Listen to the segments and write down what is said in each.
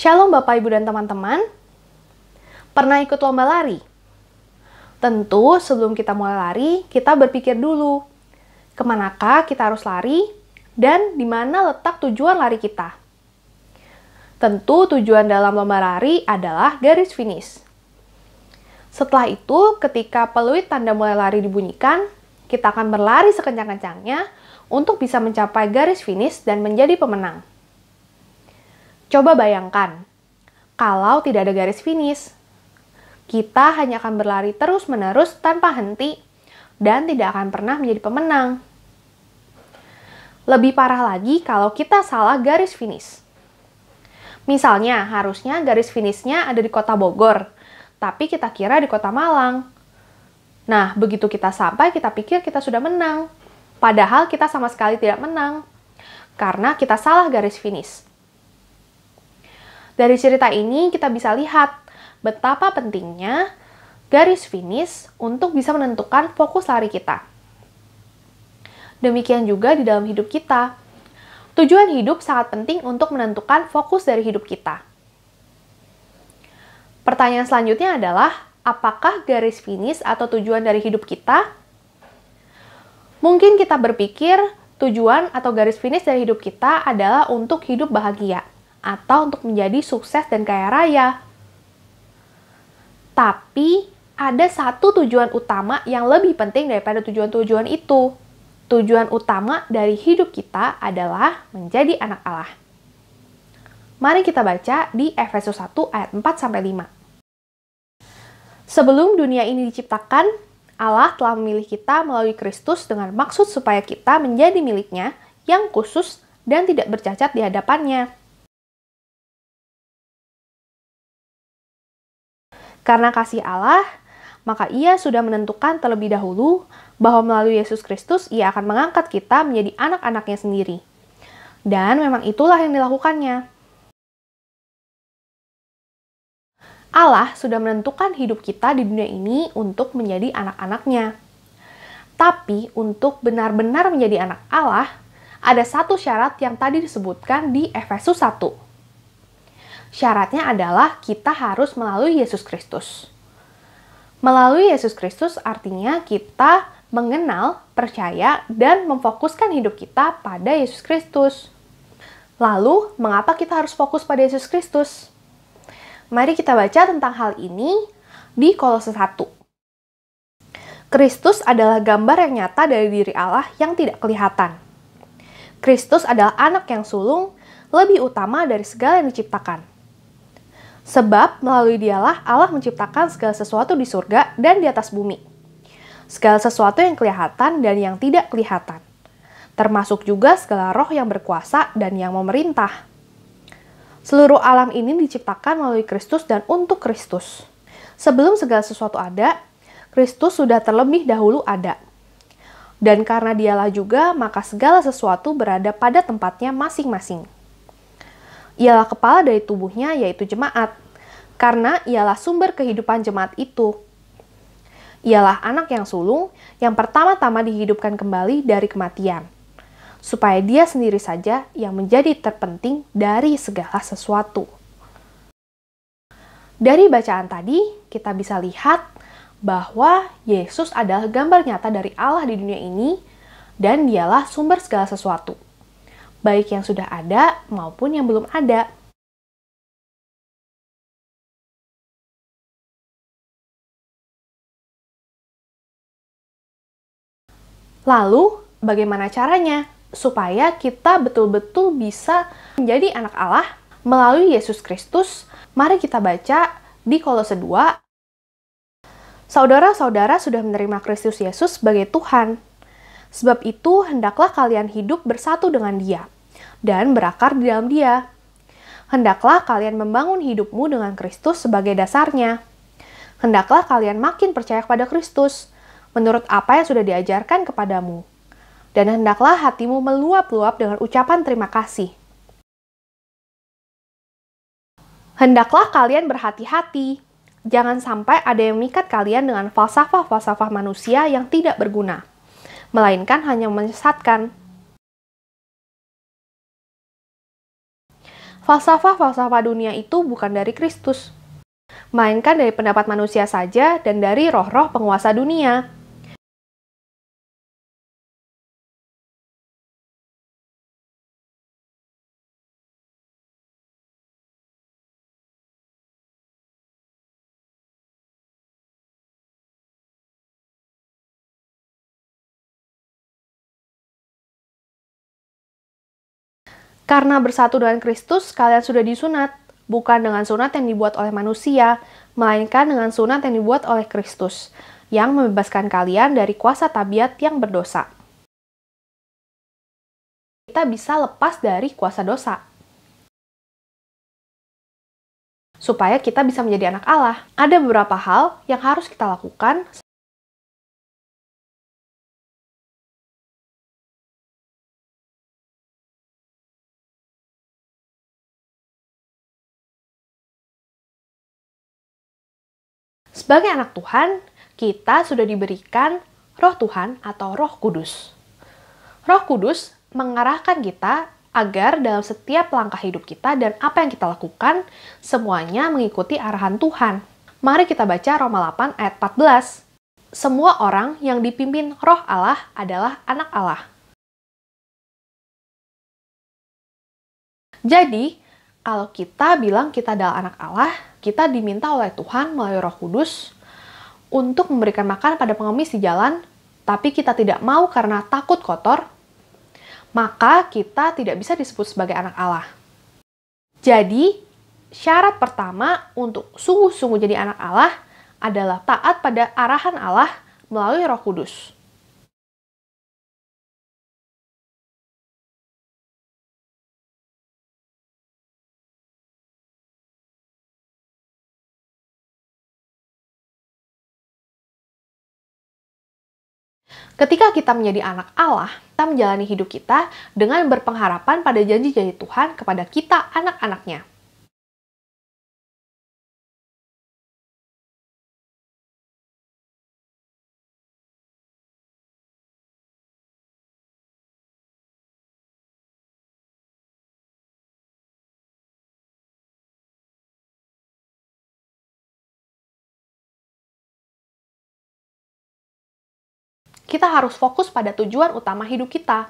Shalom Bapak, Ibu, dan teman-teman. Pernah ikut lomba lari? Tentu sebelum kita mulai lari, kita berpikir dulu, kemanakah kita harus lari dan di mana letak tujuan lari kita. Tentu tujuan dalam lomba lari adalah garis finish. Setelah itu, ketika peluit tanda mulai lari dibunyikan, kita akan berlari sekencang-kencangnya untuk bisa mencapai garis finish dan menjadi pemenang. Coba bayangkan, kalau tidak ada garis finish, kita hanya akan berlari terus-menerus tanpa henti dan tidak akan pernah menjadi pemenang. Lebih parah lagi kalau kita salah garis finish. Misalnya, harusnya garis finishnya ada di kota Bogor, tapi kita kira di kota Malang. Nah, begitu kita sampai, kita pikir kita sudah menang. Padahal kita sama sekali tidak menang, karena kita salah garis finish. Dari cerita ini kita bisa lihat betapa pentingnya garis finish untuk bisa menentukan fokus lari kita. Demikian juga di dalam hidup kita. Tujuan hidup sangat penting untuk menentukan fokus dari hidup kita. Pertanyaan selanjutnya adalah, apakah garis finish atau tujuan dari hidup kita? Mungkin kita berpikir tujuan atau garis finish dari hidup kita adalah untuk hidup bahagia atau untuk menjadi sukses dan kaya raya. Tapi, ada satu tujuan utama yang lebih penting daripada tujuan-tujuan itu. Tujuan utama dari hidup kita adalah menjadi anak Allah. Mari kita baca di Efesus 1 ayat 4-5. Sebelum dunia ini diciptakan, Allah telah memilih kita melalui Kristus dengan maksud supaya kita menjadi miliknya yang khusus dan tidak bercacat di hadapannya. Karena kasih Allah, maka Ia sudah menentukan terlebih dahulu bahwa melalui Yesus Kristus Ia akan mengangkat kita menjadi anak-anaknya sendiri. Dan memang itulah yang dilakukannya. Allah sudah menentukan hidup kita di dunia ini untuk menjadi anak-anaknya. Tapi untuk benar-benar menjadi anak Allah, ada satu syarat yang tadi disebutkan di Efesus 1. Syaratnya adalah kita harus melalui Yesus Kristus. Melalui Yesus Kristus artinya kita mengenal, percaya, dan memfokuskan hidup kita pada Yesus Kristus. Lalu, mengapa kita harus fokus pada Yesus Kristus? Mari kita baca tentang hal ini di Kolose 1. Kristus adalah gambar yang nyata dari diri Allah yang tidak kelihatan. Kristus adalah anak yang sulung, lebih utama dari segala yang diciptakan. Sebab melalui Dialah Allah menciptakan segala sesuatu di surga dan di atas bumi. Segala sesuatu yang kelihatan dan yang tidak kelihatan. Termasuk juga segala roh yang berkuasa dan yang memerintah. Seluruh alam ini diciptakan melalui Kristus dan untuk Kristus. Sebelum segala sesuatu ada, Kristus sudah terlebih dahulu ada. Dan karena Dialah juga, maka segala sesuatu berada pada tempatnya masing-masing. Ialah kepala dari tubuhnya, yaitu jemaat. Karena ialah sumber kehidupan jemaat itu. Ialah anak yang sulung, yang pertama-tama dihidupkan kembali dari kematian. Supaya dia sendiri saja yang menjadi terpenting dari segala sesuatu. Dari bacaan tadi, kita bisa lihat bahwa Yesus adalah gambar nyata dari Allah di dunia ini, dan Dialah sumber segala sesuatu. Baik yang sudah ada maupun yang belum ada. Lalu, bagaimana caranya supaya kita betul-betul bisa menjadi anak Allah melalui Yesus Kristus? Mari kita baca di Kolose 2. Saudara-saudara sudah menerima Kristus Yesus sebagai Tuhan. Sebab itu, hendaklah kalian hidup bersatu dengan Dia dan berakar di dalam Dia. Hendaklah kalian membangun hidupmu dengan Kristus sebagai dasarnya. Hendaklah kalian makin percaya kepada Kristus, menurut apa yang sudah diajarkan kepadamu. Dan hendaklah hatimu meluap-luap dengan ucapan terima kasih. Hendaklah kalian berhati-hati. Jangan sampai ada yang mengikat kalian dengan falsafah-falsafah manusia yang tidak berguna, melainkan hanya menyesatkan. Falsafah-falsafah dunia itu bukan dari Kristus, melainkan dari pendapat manusia saja dan dari roh-roh penguasa dunia. Karena bersatu dengan Kristus, kalian sudah disunat, bukan dengan sunat yang dibuat oleh manusia, melainkan dengan sunat yang dibuat oleh Kristus, yang membebaskan kalian dari kuasa tabiat yang berdosa. Kita bisa lepas dari kuasa dosa, supaya kita bisa menjadi anak Allah. Ada beberapa hal yang harus kita lakukan sebagai anak Tuhan. Kita sudah diberikan Roh Tuhan atau Roh Kudus. Roh Kudus mengarahkan kita agar dalam setiap langkah hidup kita dan apa yang kita lakukan, semuanya mengikuti arahan Tuhan. Mari kita baca Roma 8 ayat 14. Semua orang yang dipimpin Roh Allah adalah anak Allah. Jadi, kalau kita bilang kita adalah anak Allah, kita diminta oleh Tuhan melalui Roh Kudus untuk memberikan makan pada pengemis di jalan, tapi kita tidak mau karena takut kotor, maka kita tidak bisa disebut sebagai anak Allah. Jadi, syarat pertama untuk sungguh-sungguh jadi anak Allah adalah taat pada arahan Allah melalui Roh Kudus. Ketika kita menjadi anak Allah, kita menjalani hidup kita dengan berpengharapan pada janji-janji Tuhan kepada kita anak-anaknya. Kita harus fokus pada tujuan utama hidup kita.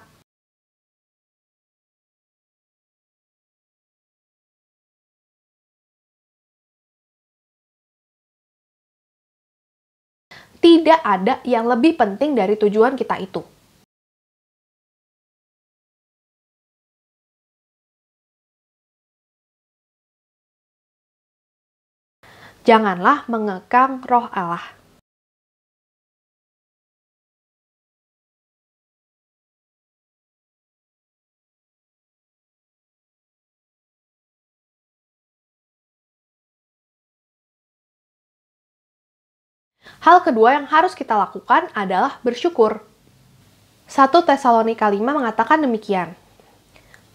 Tidak ada yang lebih penting dari tujuan kita itu. Janganlah mengekang Roh Allah. Hal kedua yang harus kita lakukan adalah bersyukur. 1 Tesalonika 5 mengatakan demikian.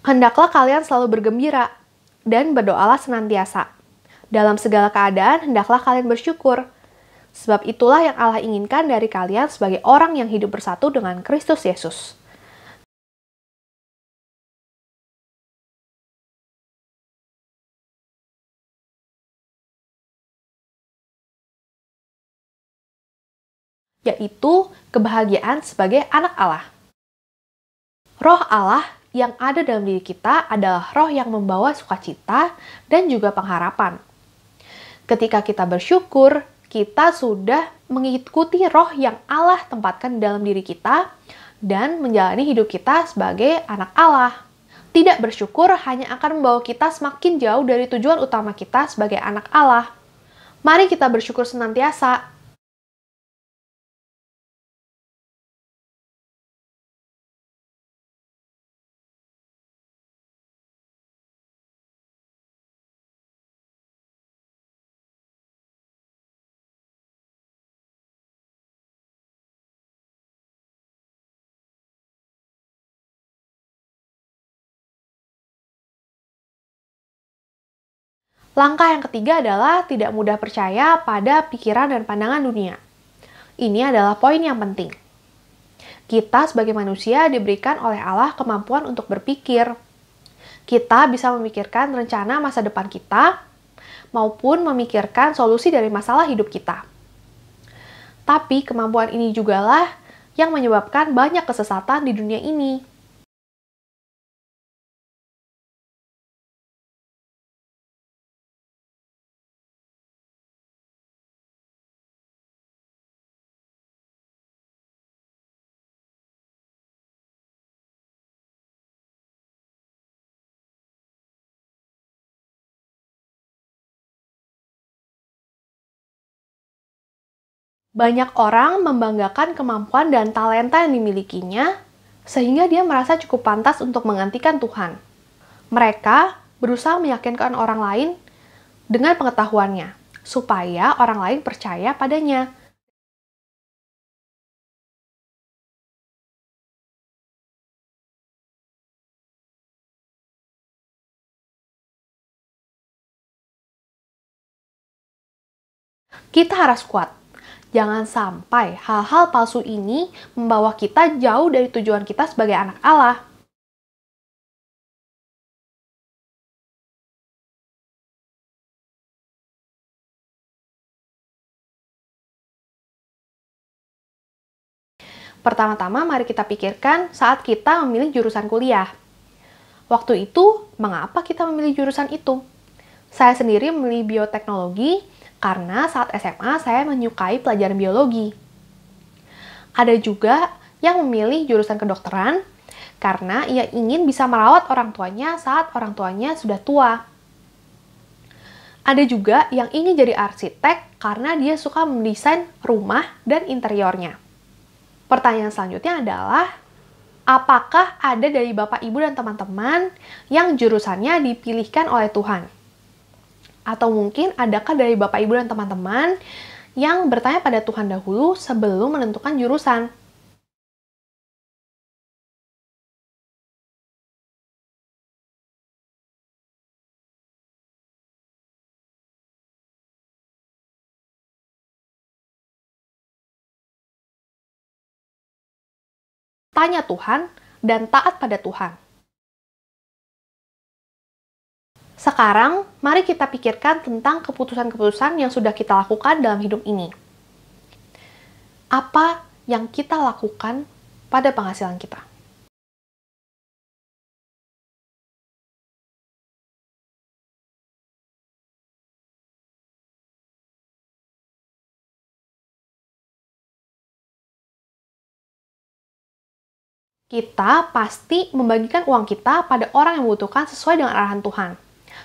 Hendaklah kalian selalu bergembira dan berdoalah senantiasa. Dalam segala keadaan, hendaklah kalian bersyukur. Sebab itulah yang Allah inginkan dari kalian sebagai orang yang hidup bersatu dengan Kristus Yesus. Yaitu kebahagiaan sebagai anak Allah. Roh Allah yang ada dalam diri kita adalah roh yang membawa sukacita dan juga pengharapan. Ketika kita bersyukur, kita sudah mengikuti roh yang Allah tempatkan di dalam diri kita dan menjalani hidup kita sebagai anak Allah. Tidak bersyukur hanya akan membawa kita semakin jauh dari tujuan utama kita sebagai anak Allah. Mari kita bersyukur senantiasa. Langkah yang ketiga adalah tidak mudah percaya pada pikiran dan pandangan dunia. Ini adalah poin yang penting. Kita sebagai manusia diberikan oleh Allah kemampuan untuk berpikir. Kita bisa memikirkan rencana masa depan kita, maupun memikirkan solusi dari masalah hidup kita. Tapi kemampuan ini jugalah yang menyebabkan banyak kesesatan di dunia ini. Banyak orang membanggakan kemampuan dan talenta yang dimilikinya, sehingga dia merasa cukup pantas untuk menggantikan Tuhan. Mereka berusaha meyakinkan orang lain dengan pengetahuannya, supaya orang lain percaya padanya. Kita harus kuat. Jangan sampai hal-hal palsu ini membawa kita jauh dari tujuan kita sebagai anak Allah. Pertama-tama, mari kita pikirkan saat kita memilih jurusan kuliah. Waktu itu, mengapa kita memilih jurusan itu? Saya sendiri memilih bioteknologi karena saat SMA saya menyukai pelajaran biologi. Ada juga yang memilih jurusan kedokteran karena ia ingin bisa merawat orang tuanya saat orang tuanya sudah tua. Ada juga yang ingin jadi arsitek karena dia suka mendesain rumah dan interiornya. Pertanyaan selanjutnya adalah, apakah ada dari Bapak, Ibu, dan teman-teman yang jurusannya dipilihkan oleh Tuhan? Atau mungkin adakah dari Bapak, Ibu, dan teman-teman yang bertanya pada Tuhan dahulu sebelum menentukan jurusan? Tanya Tuhan dan taat pada Tuhan. Sekarang, mari kita pikirkan tentang keputusan-keputusan yang sudah kita lakukan dalam hidup ini. Apa yang kita lakukan pada penghasilan kita? Kita pasti membagikan uang kita pada orang yang membutuhkan sesuai dengan arahan Tuhan.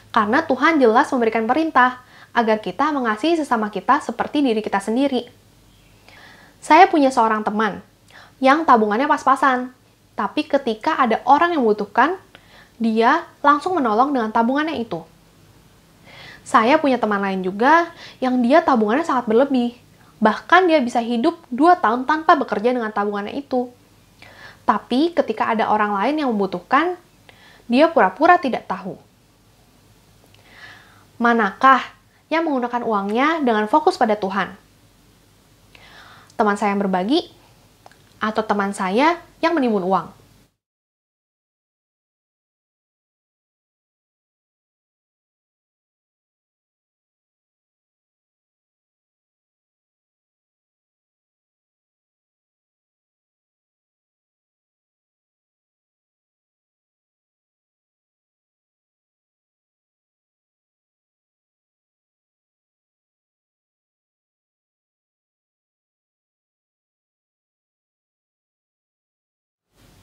Karena Tuhan jelas memberikan perintah agar kita mengasihi sesama kita seperti diri kita sendiri. Saya punya seorang teman yang tabungannya pas-pasan, tapi ketika ada orang yang membutuhkan, dia langsung menolong dengan tabungannya itu. Saya punya teman lain juga yang dia tabungannya sangat berlebih. Bahkan dia bisa hidup 2 tahun tanpa bekerja dengan tabungannya itu. Tapi ketika ada orang lain yang membutuhkan, dia pura-pura tidak tahu. Manakah yang menggunakan uangnya dengan fokus pada Tuhan? Teman saya yang berbagi, atau teman saya yang menimbun uang?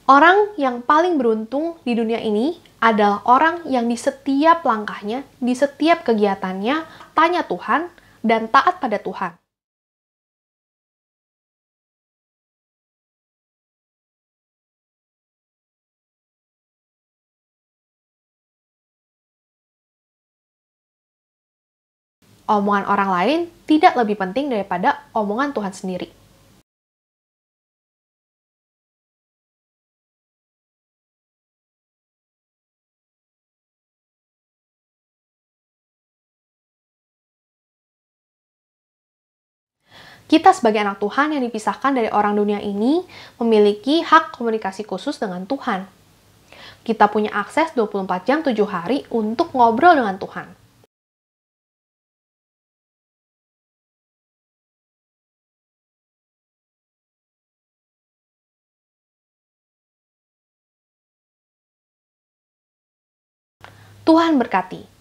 Orang yang paling beruntung di dunia ini adalah orang yang di setiap langkahnya, di setiap kegiatannya, tanya Tuhan dan taat pada Tuhan. Omongan orang lain tidak lebih penting daripada omongan Tuhan sendiri. Kita sebagai anak Tuhan yang dipisahkan dari orang dunia ini memiliki hak komunikasi khusus dengan Tuhan. Kita punya akses 24 jam 7 hari untuk ngobrol dengan Tuhan. Tuhan berkati.